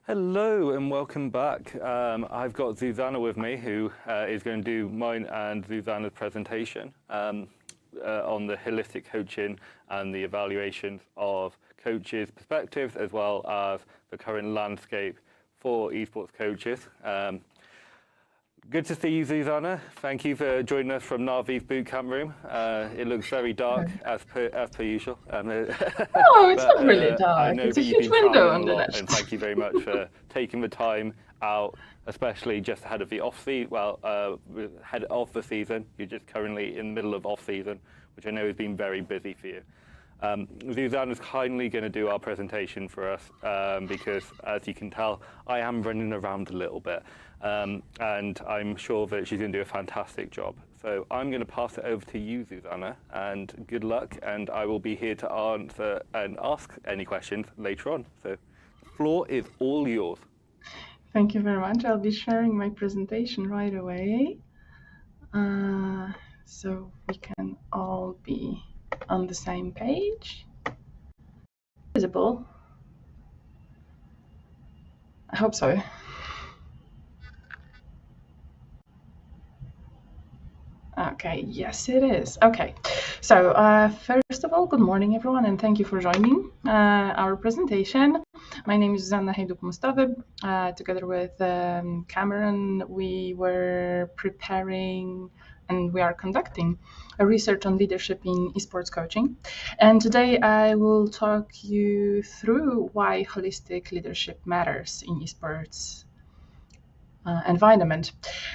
Hello and welcome back. I've got Zuzanna with me, who is going to do mine and Zuzanna's presentation on the holistic coaching and the evaluations of coaches' perspectives, as well as the current landscape for esports coaches. Good to see you, Zuzanna. Thank you for joining us from Navi's bootcamp room. It looks very dark as per usual. Oh, it's not really I dark. know It's that a you've huge been window traveling on a the lot, left. and thank you very much for taking the time out, especially just ahead of the off-season. Ahead of the season. You're just currently in the middle of off-season, which I know has been very busy for you. Zuzanna is kindly going to do our presentation for us because, as you can tell, I am running around a little bit, and I'm sure that she's going to do a fantastic job. So I'm going to pass it over to you, Zuzanna, and good luck, and I will be here to answer and ask any questions later on. So the floor is all yours. Thank you very much. I'll be sharing my presentation right away, so we can all be on the same page. Visible? I hope so. Okay, yes it is. Okay, so first of all, good morning everyone, and thank you for joining our presentation. My name is Zuzanna Hejduk-Mostowy. Together with Cameron, we were preparing and we are conducting a research on leadership in esports coaching. And today I will talk you through why holistic leadership matters in esports environment,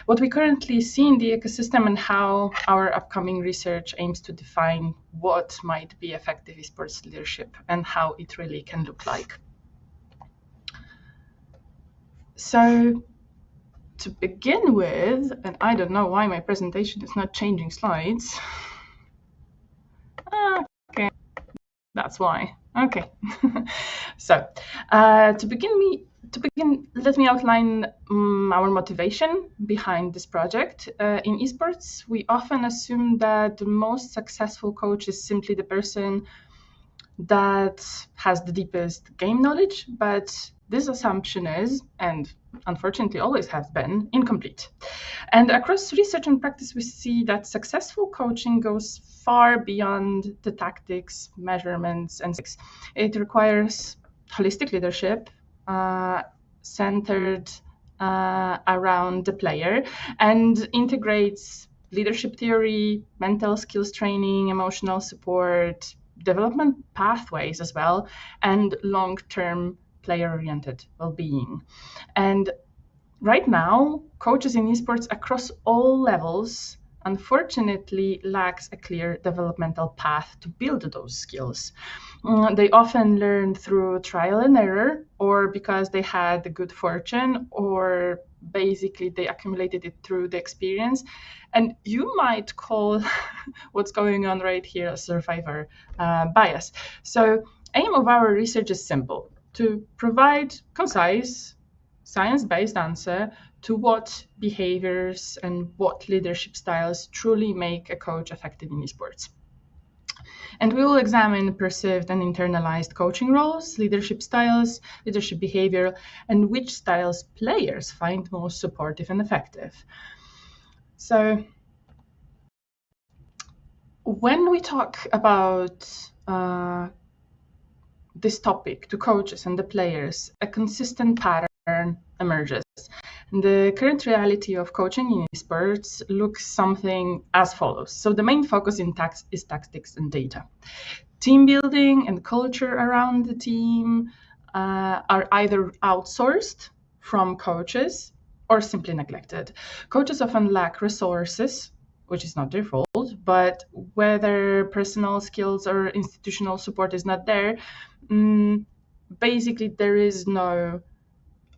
what we currently see in the ecosystem, and how our upcoming research aims to define what might be effective esports leadership and how it really can look like. So to begin with, and I don't know why my presentation is not changing slides. Okay, that's why. Okay, so to begin, let me outline our motivation behind this project. In esports, we often assume that the most successful coach is simply the person that has the deepest game knowledge, but this assumption is, and unfortunately always has been, incomplete. And across research and practice, we see that successful coaching goes far beyond the tactics, measurements, and it requires holistic leadership centered around the player and integrates leadership theory, mental skills training, emotional support, development pathways as well, and long-term player-oriented well-being. And right now, coaches in esports across all levels unfortunately lacks a clear developmental path to build those skills. They often learn through trial and error, or because they had the good fortune, or basically they accumulated it through the experience. And you might call what's going on right here a survivor bias. So aim of our research is simple: to provide concise, science-based answer to what behaviors and what leadership styles truly make a coach effective in esports. And we will examine perceived and internalized coaching roles, leadership styles, leadership behavior, and which styles players find most supportive and effective. So when we talk about this topic to coaches and the players, a consistent pattern emerges. The current reality of coaching in esports looks something as follows. So the main focus is tactics and data. Team building and culture around the team are either outsourced from coaches or simply neglected. Coaches often lack resources, which is not their fault, but whether personal skills or institutional support is not there, basically there is no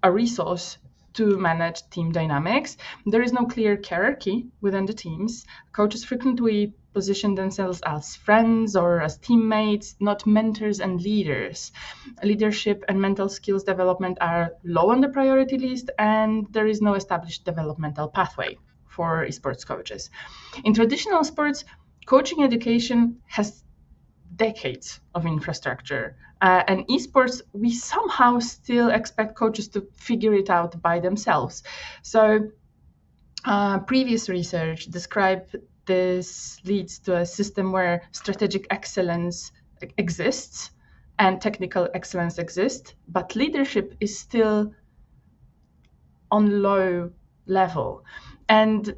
a resource to manage team dynamics. There is no clear hierarchy within the teams. Coaches frequently position themselves as friends or as teammates, not mentors and leaders. Leadership and mental skills development are low on the priority list, and there is no established developmental pathway for esports coaches. In traditional sports, coaching education has decades of infrastructure, And esports, we somehow still expect coaches to figure it out by themselves. So previous research described this leads to a system where strategic excellence exists and technical excellence exists, but leadership is still on low level. And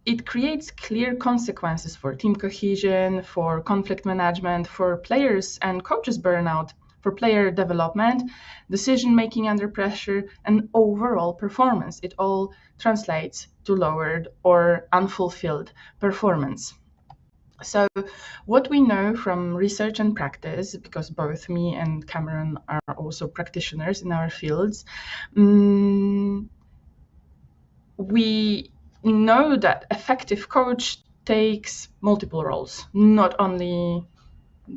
it creates clear consequences for team cohesion, for conflict management, for players and coaches burnout, for player development, decision-making under pressure, and overall performance. It all translates to lowered or unfulfilled performance. So what we know from research and practice, because both me and Cameron are also practitioners in our fields, we know that effective coach takes multiple roles, not only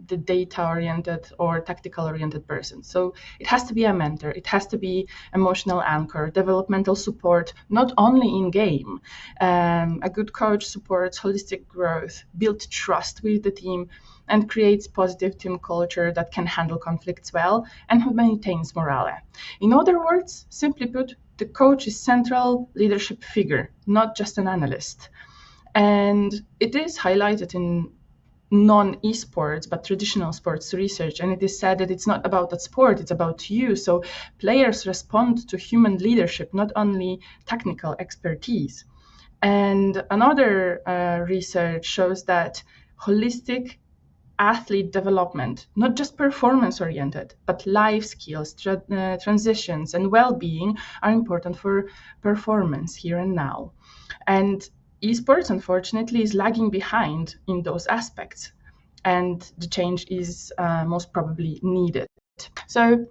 the data-oriented or tactical-oriented person. So it has to be a mentor, it has to be emotional anchor, developmental support, not only in game. A good coach supports holistic growth, builds trust with the team, and creates positive team culture that can handle conflicts well and who maintains morale. In other words, simply put, the coach is central leadership figure, not just an analyst. And it is highlighted in non-esports but traditional sports research, and it is said that it's not about that sport, it's about you. So players respond to human leadership, not only technical expertise. And another research shows that holistic athlete development, not just performance oriented, but life skills, transitions, and well-being are important for performance here and now. And esports, unfortunately, is lagging behind in those aspects, and the change is most probably needed. So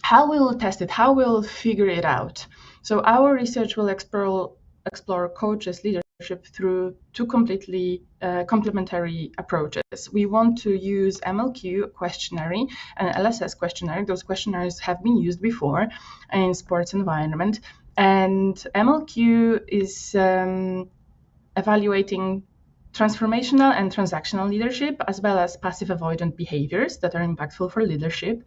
how we'll test it, how we'll figure it out. So our research will explore coaches' leadership through two completely complementary approaches. We want to use MLQ questionnaire and LSS questionnaire. Those questionnaires have been used before in sports environment. And MLQ is evaluating transformational and transactional leadership, as well as passive avoidant behaviors that are impactful for leadership.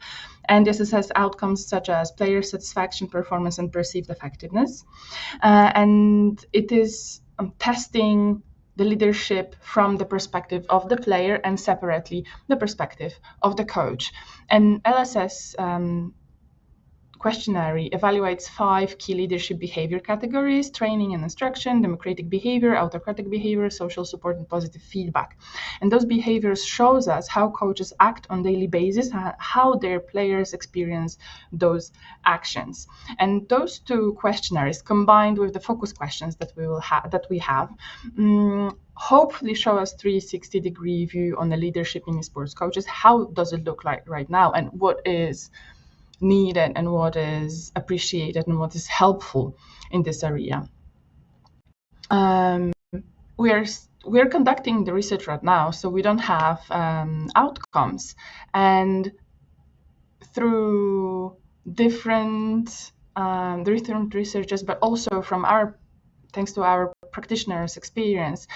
And this assesses outcomes such as player satisfaction, performance, and perceived effectiveness. And it is testing the leadership from the perspective of the player and separately the perspective of the coach. And LSS questionnaire evaluates 5 key leadership behavior categories: training and instruction, democratic behavior, autocratic behavior, social support, and positive feedback. And those behaviors shows us how coaches act on daily basis, how their players experience those actions. And those two questionnaires, combined with the focus questions that we have, hopefully show us 360-degree view on the leadership in sports coaches. How does it look like right now, and what is needed and what is appreciated and what is helpful in this area. We're conducting the research right now, so we don't have outcomes. And through different researchers, but also from thanks to our practitioners' experience,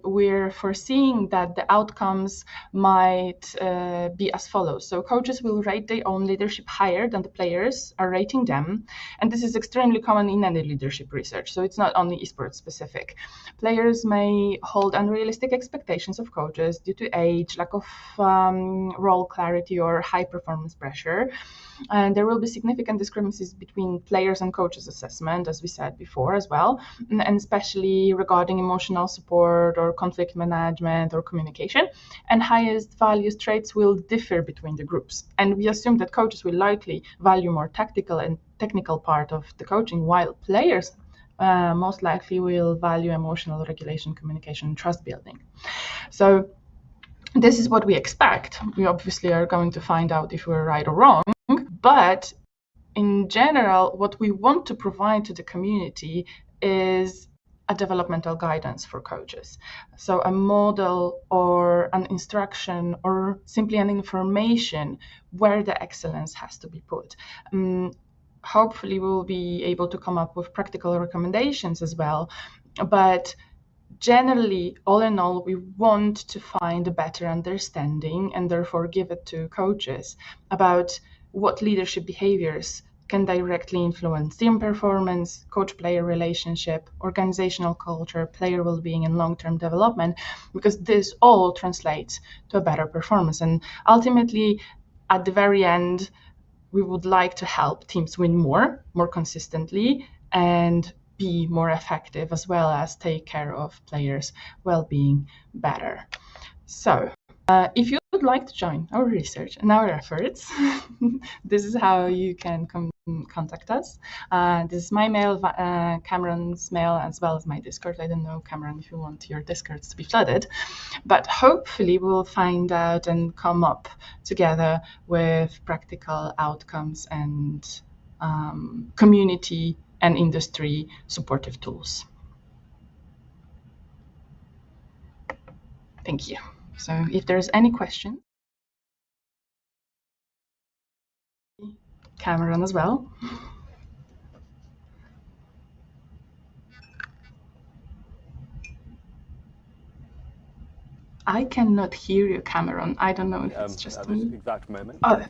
we're foreseeing that the outcomes might be as follows. So coaches will rate their own leadership higher than the players are rating them. And this is extremely common in any leadership research, so it's not only esports specific. Players may hold unrealistic expectations of coaches due to age, lack of role clarity, or high performance pressure. And there will be significant discrepancies between players and coaches' assessment, as we said before as well, and especially regarding emotional support or conflict management or communication. And highest values traits will differ between the groups. And we assume that coaches will likely value more tactical and technical part of the coaching, while players most likely will value emotional regulation, communication, and trust building. So this is what we expect. We obviously are going to find out if we're right or wrong. But in general, what we want to provide to the community is a developmental guidance for coaches. So a model or an instruction or simply an information where the excellence has to be put. Hopefully we'll be able to come up with practical recommendations as well. But generally, all in all, we want to find a better understanding and therefore give it to coaches about what leadership behaviors can directly influence team performance, coach-player relationship, organizational culture, player well-being, and long-term development, because this all translates to a better performance. And ultimately, at the very end, we would like to help teams win more consistently, and be more effective, as well as take care of players' well-being better. So, if you would like to join our research and our efforts, this is how you can contact us. This is my mail, Cameron's mail, as well as my Discord. I don't know, Cameron, if you want your Discords to be flooded, but hopefully we'll find out and come up together with practical outcomes and community and industry supportive tools. Thank you. So if there's any question, Cameron as well. I cannot hear you, Cameron. I don't know if it's just at me. this exact moment. Oh.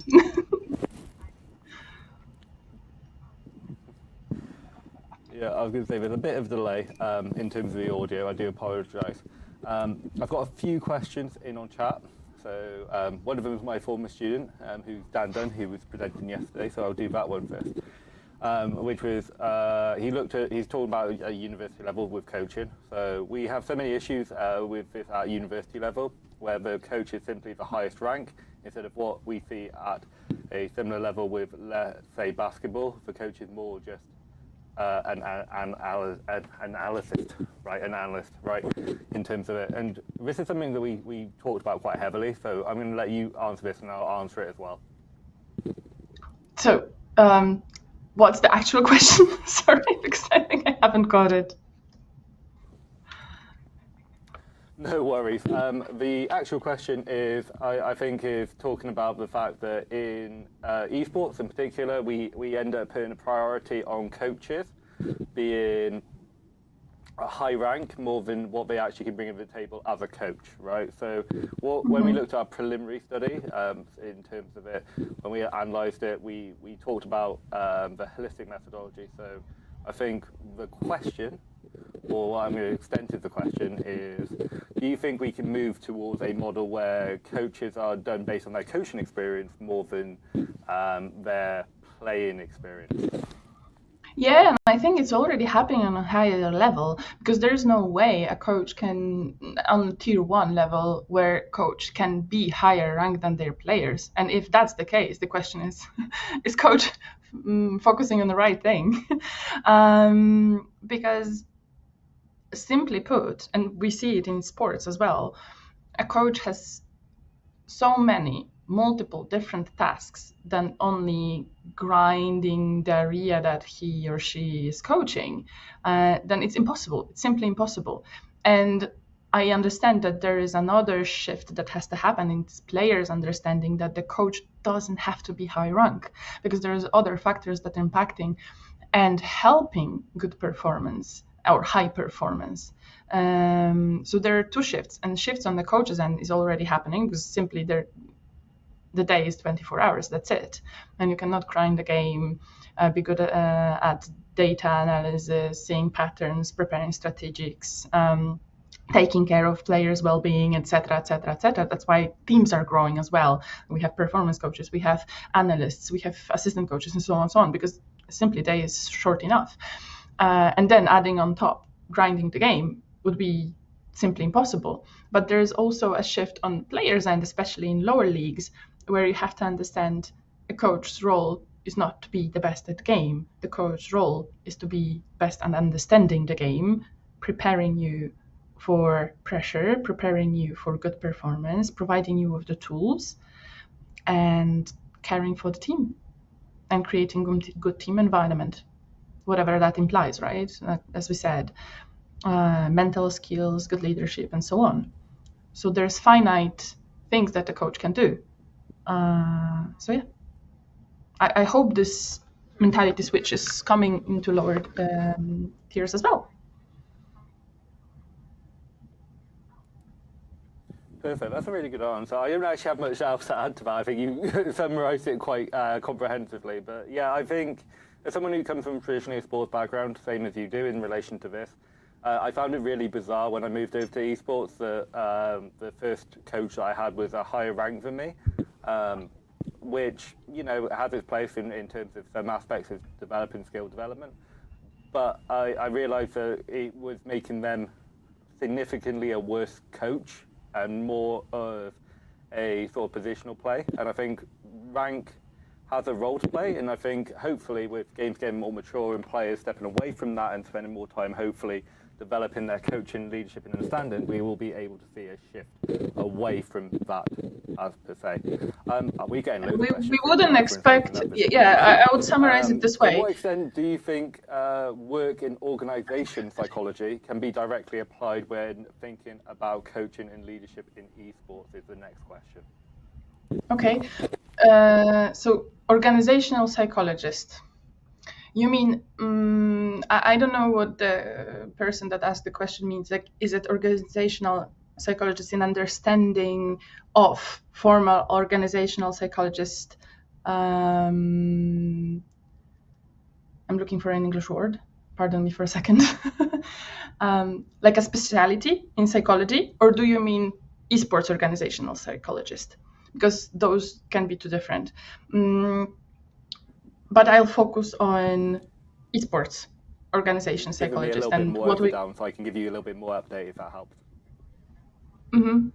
Yeah, I was going to say there's a bit of delay in terms of the audio. I do apologise. I've got a few questions in on chat. So one of them is my former student, who's Dan Dunn, who was presenting yesterday. So I'll do that one first. Which was he's talking about a university level with coaching. So we have so many issues with this at university level, where the coach is simply the highest rank instead of what we see at a similar level with, let's say, basketball. The coach is more just an analyst, right, in terms of it. And this is something that we talked about quite heavily. So I'm going to let you answer this, and I'll answer it as well. So. What's the actual question? Sorry, because I think I haven't got it. No worries. The actual question is, I think, is talking about the fact that in esports in particular, we end up putting a priority on coaches being a high rank more than what they actually can bring to the table as a coach, right? So when we looked at our preliminary study in terms of it, when we analysed it, we talked about the holistic methodology. So I think the question, or what I'm going to extend to the question is, do you think we can move towards a model where coaches are done based on their coaching experience more than their playing experience? Yeah, and I think it's already happening on a higher level, because there's no way a coach can, on tier 1 level, where coach can be higher ranked than their players. And if that's the case, the question is coach focusing on the right thing? Because simply put, and we see it in sports as well, a coach has so many multiple different tasks than only grinding the area that he or she is coaching, then it's impossible. It's simply impossible. And I understand that there is another shift that has to happen in players understanding that the coach doesn't have to be high rank, because there's other factors that are impacting and helping good performance or high performance. So there are two shifts, and shifts on the coaches end is already happening, because simply the day is 24 hours, that's it. And you cannot grind the game, be good at data analysis, seeing patterns, preparing strategics, taking care of players' well-being, etc., etc., etc. That's why teams are growing as well. We have performance coaches, we have analysts, we have assistant coaches, and so on and so on, because simply day is short enough. And then adding on top, grinding the game would be simply impossible. But there's also a shift on players' end, especially in lower leagues, where you have to understand a coach's role is not to be the best at the game. The coach's role is to be best at understanding the game, preparing you for pressure, preparing you for good performance, providing you with the tools, and caring for the team and creating good team environment, whatever that implies, right? As we said, mental skills, good leadership, and so on. So there's finite things that the coach can do. So yeah, I hope this mentality switch is coming into lower tiers as well. Perfect. That's a really good answer. I don't actually have much else to add to that. I think you summarised it quite comprehensively. But yeah, I think as someone who comes from traditionally a sports background, same as you do in relation to this, I found it really bizarre when I moved over to esports that the first coach that I had was a higher rank than me, which, you know, has its place in terms of some aspects of developing skill development. But I realised that it was making them significantly a worse coach and more of a sort of positional play. And I think rank has a role to play, and I think hopefully with games getting more mature and players stepping away from that and spending more time hopefully developing their coaching, leadership and understanding, we will be able to see a shift away from that as per se. Are we getting loads of questions? We wouldn't expect, I would summarize it this way. To what extent do you think work in organisation psychology can be directly applied when thinking about coaching and leadership in esports is the next question. Okay, so organizational psychologist. You mean, I don't know what the person that asked the question means. Like, is it organizational psychologist in understanding of formal organizational psychologist? I'm looking for an English word. Pardon me for a second. Like a specialty in psychology, or do you mean esports organizational psychologist? Because those can be two different. But I'll focus on esports organization psychologist and what we down, so I can give you a little bit more update if that helps. Mm-hmm.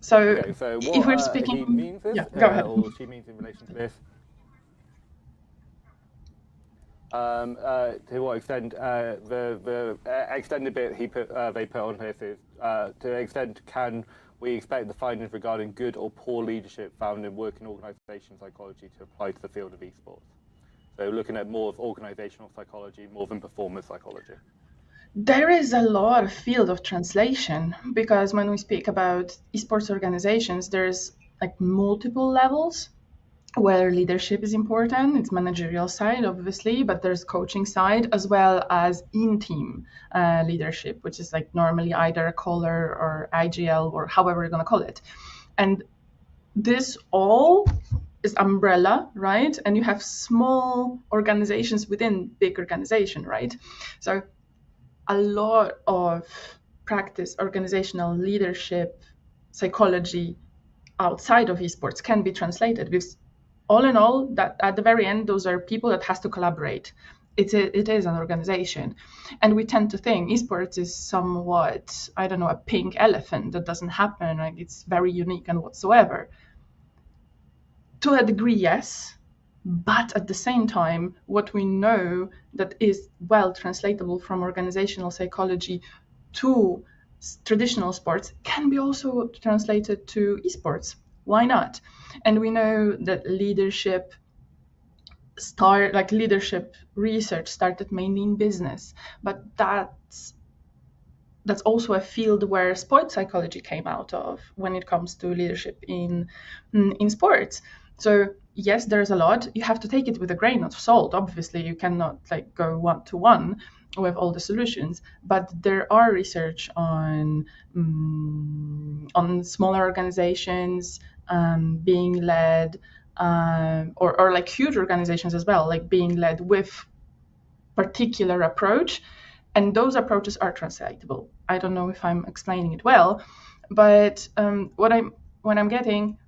So, okay, so what if we're speaking, he means is, go ahead. Or she means in relation to this. To what extent the extended bit they put on this is to the extent can we expect the findings regarding good or poor leadership found in working organisation psychology to apply to the field of esports? So looking at more of organisational psychology more than performance psychology. There is a lot of field of translation, because when we speak about esports organizations, there's like multiple levels where leadership is important. It's managerial side, obviously, but there's coaching side as well as in-team leadership, which is like normally either a caller or IGL or however you're going to call it. And this all is umbrella, right? And you have small organizations within big organization, right? So a lot of practice organizational leadership psychology outside of esports can be translated, because all in all, that at the very end, those are people that has to collaborate. It is an organization. And we tend to think esports is somewhat, I don't know, a pink elephant that doesn't happen, like it's very unique and whatsoever. To a degree, yes. But at the same time, what we know that is well translatable from organizational psychology to traditional sports can be also translated to esports. Why not? And we know that leadership research started mainly in business, but that's also a field where sports psychology came out of when it comes to leadership in sports. So yes, there's a lot. You have to take it with a grain of salt. Obviously, you cannot like go one-to-one with all the solutions, but there are research on smaller organizations being led, or like huge organizations as well, like being led with particular approach, and those approaches are translatable. I don't know if I'm explaining it well, but what I'm getting,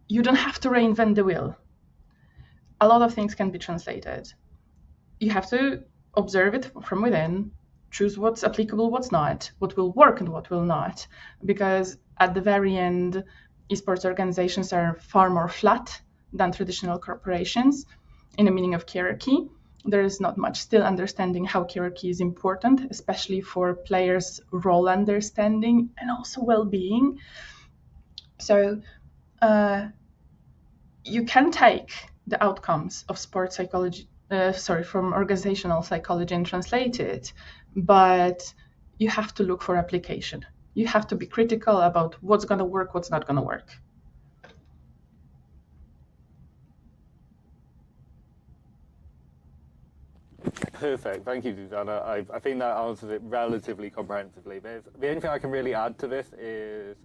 you don't have to reinvent the wheel. A lot of things can be translated. You have to observe it from within, choose what's applicable, what's not, what will work and what will not. Because at the very end, esports organizations are far more flat than traditional corporations in the meaning of hierarchy. There is not much still understanding how hierarchy is important, especially for players' role understanding and also well-being. So you can take the outcomes of sports psychology, from organizational psychology and translate it, but you have to look for application. You have to be critical about what's going to work, what's not going to work. Perfect. Thank you, Zuzanna. I think that answers it relatively comprehensively. The only thing I can really add to this is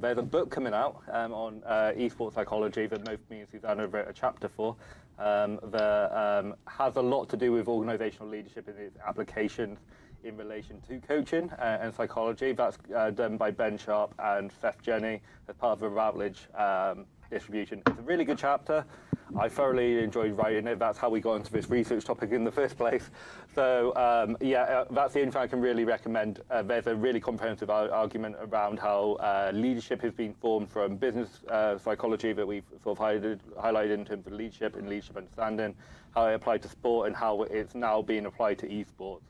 there's a book coming out on esports psychology that both me and Zuzanna have wrote a chapter for that has a lot to do with organizational leadership and its applications in relation to coaching and psychology. That's done by Ben Sharp and Seth Jenny as part of the Routledge distribution. It's a really good chapter. I thoroughly enjoyed writing it. That's how we got into this research topic in the first place. So that's the only thing I can really recommend. There's a really comprehensive argument around how leadership has been formed from business psychology that we've sort of highlighted in terms of leadership and leadership understanding, how it applied to sport and how it's now being applied to esports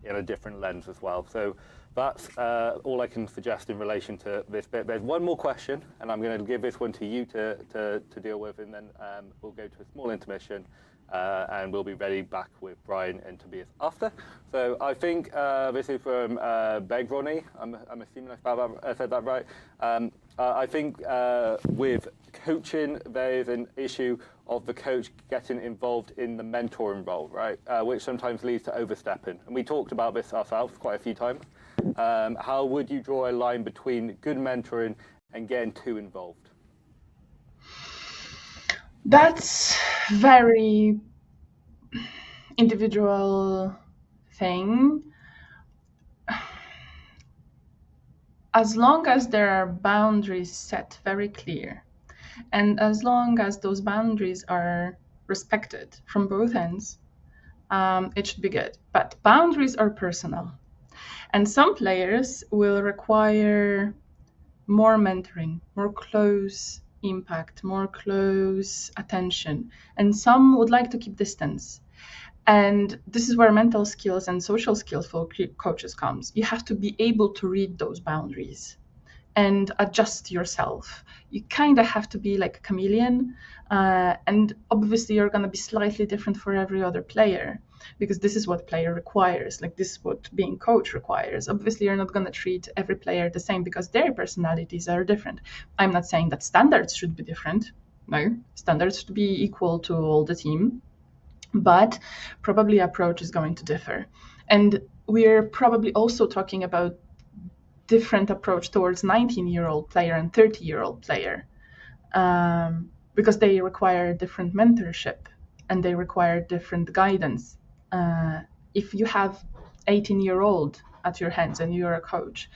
in a different lens as well. So that's all I can suggest in relation to this bit. There's one more question, and I'm going to give this one to you to deal with, and then we'll go to a small intermission, and we'll be ready back with Brian and Tobias after. So I think this is from Begroni. I'm assuming I said that right. I think with coaching, there is an issue of the coach getting involved in the mentoring role, right? Which sometimes leads to overstepping. And we talked about this ourselves quite a few times. How would you draw a line between good mentoring and getting too involved? That's very individual thing. As long as there are boundaries set very clear, and as long as those boundaries are respected from both ends, it should be good. But boundaries are personal. And some players will require more mentoring, more close impact, more close attention. And some would like to keep distance. And this is where mental skills and social skills for coaches comes. You have to be able to read those boundaries and adjust yourself. You kind of have to be like a chameleon. And obviously you're going to be slightly different for every other player, because this is what player requires. Like, this is what being coach requires. Obviously you're not going to treat every player the same because their personalities are different. I'm not saying that standards should be different. No, standards should be equal to all the team, but probably approach is going to differ. And we're probably also talking about different approach towards 19-year-old player and 30-year-old player, because they require different mentorship and they require different guidance. If you have 18-year-old at your hands and you're a coach,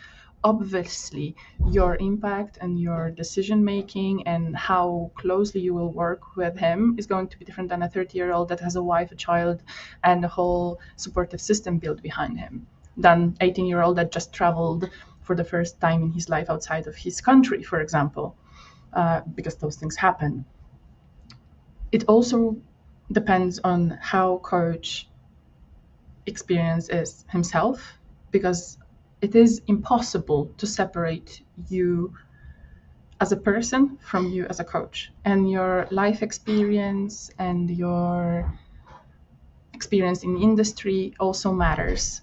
obviously your impact and your decision making and how closely you will work with him is going to be different than a 30-year-old that has a wife, a child, and a whole supportive system built behind him, than 18-year-old that just traveled for the first time in his life outside of his country, for example, because those things happen. It also depends on how coach experience is himself, because it is impossible to separate you as a person from you as a coach. And your life experience and your experience in industry also matters.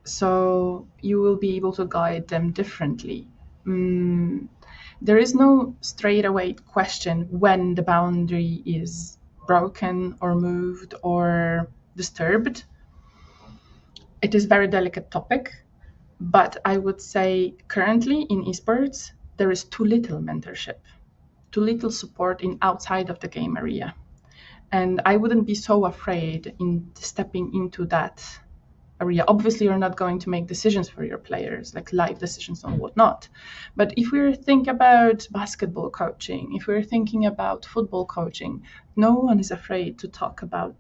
So you will be able to guide them differently. There is no straightaway question when the boundary is broken or moved or disturbed. It is a very delicate topic, but I would say currently in esports, there is too little mentorship, too little support in outside of the game area. And I wouldn't be so afraid in stepping into that area. Obviously, you're not going to make decisions for your players, like life decisions and whatnot. But if we're thinking about basketball coaching, if we're thinking about football coaching, no one is afraid to talk about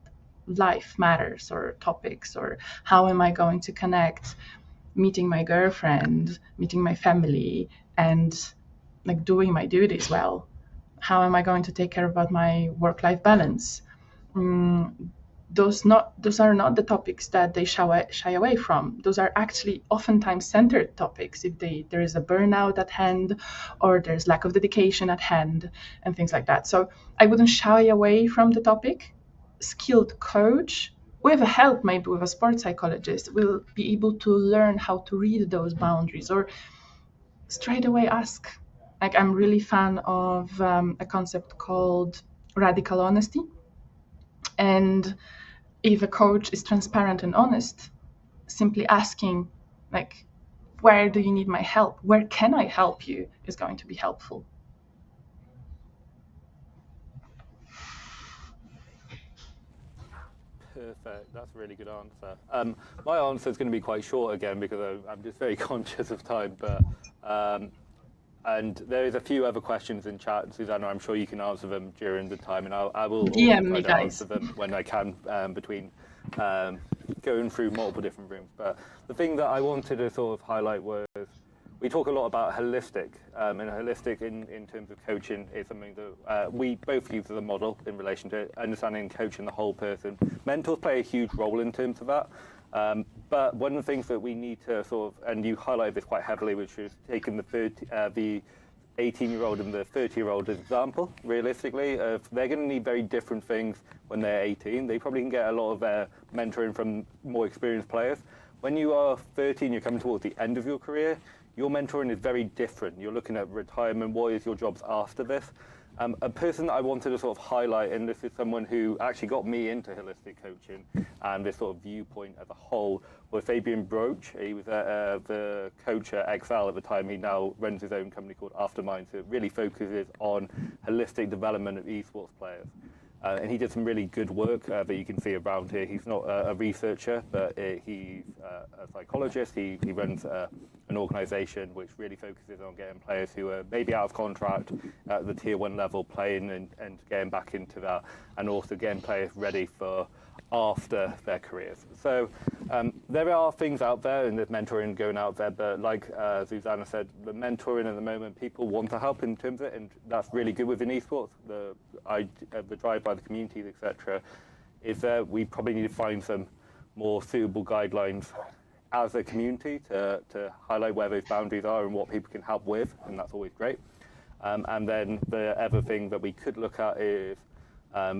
life matters or topics, or how am I going to connect meeting my girlfriend, meeting my family, and like doing my duties well. How am I going to take care about my work-life balance? Those are not the topics that they shy away from. Those are actually oftentimes centered topics if there is a burnout at hand, or there's lack of dedication at hand, and things like that. So I wouldn't shy away from the topic. Skilled coach, with a help maybe with a sports psychologist, will be able to learn how to read those boundaries, or straight away ask. Like, I'm really fan of a concept called radical honesty. And if a coach is transparent and honest, simply asking, like, where do you need my help? Where can I help you is going to be helpful. Perfect. That's a really good answer. My answer is going to be quite short again because I'm just very conscious of time. But and there is a few other questions in chat, Zuzanna. I'm sure you can answer them during the time, and I will also DM try me, to guys. answer them when I can between going through multiple different rooms. But the thing that I wanted to sort of highlight was we talk a lot about holistic, and holistic in terms of coaching is something that we both use as a model in relation to understanding and coaching the whole person. Mentors play a huge role in terms of that. But one of the things that we need to sort of, and you highlighted this quite heavily, which is taking the 18-year-old and the 30-year-old as example, realistically, they're going to need very different things when they're 18. They probably can get a lot of their mentoring from more experienced players. When you are 30 and you're coming towards the end of your career, your mentoring is very different. You're looking at retirement, what is your jobs after this? A person that I wanted to sort of highlight, and this is someone who actually got me into holistic coaching and this sort of viewpoint as a whole, was Fabian Broach. He was the coach at Excel at the time. He now runs his own company called Aftermind, so it really focuses on holistic development of esports players. And he did some really good work that you can see around here. He's not a researcher, but he's a psychologist. He runs an organisation which really focuses on getting players who are maybe out of contract at the tier 1 level playing and getting back into that, and also getting players ready for after their careers. So there are things out there, and there's mentoring going out there, but like Zuzanna said, the mentoring at the moment, people want to help in terms of it, and that's really good within esports. The drive by the communities, etc., is that we probably need to find some more suitable guidelines as a community to highlight where those boundaries are and what people can help with, and that's always great. And then the other thing that we could look at is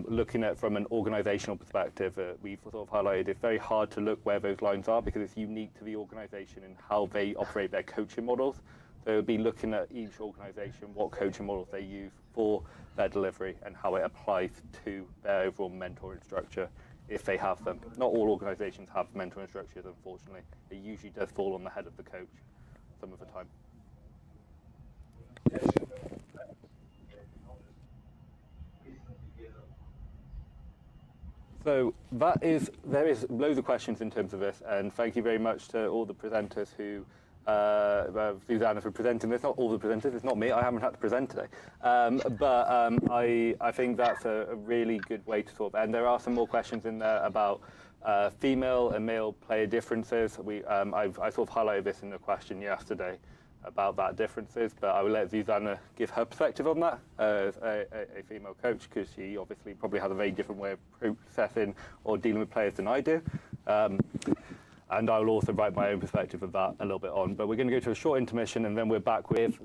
looking at from an organisational perspective. We've sort of highlighted it's very hard to look where those lines are because it's unique to the organisation and how they operate their coaching models. So it would be looking at each organisation, what coaching models they use for their delivery and how it applies to their overall mentoring structure, if they have them. Not all organisations have mentoring structures, unfortunately. It usually does fall on the head of the coach some of the time. So there is loads of questions in terms of this, and thank you very much to all the presenters who, Zuzanna for presenting this. Not all the presenters, it's not me, I haven't had to present today. I think that's a really good way to sort of, and there are some more questions in there about female and male player differences. I sort of highlighted this in the question yesterday about that differences, but I will let Zuzanna give her perspective on that as a female coach, because she obviously probably has a very different way of processing or dealing with players than I do. And I will also write my own perspective of that a little bit on. But we're going to go to a short intermission, and then we're back with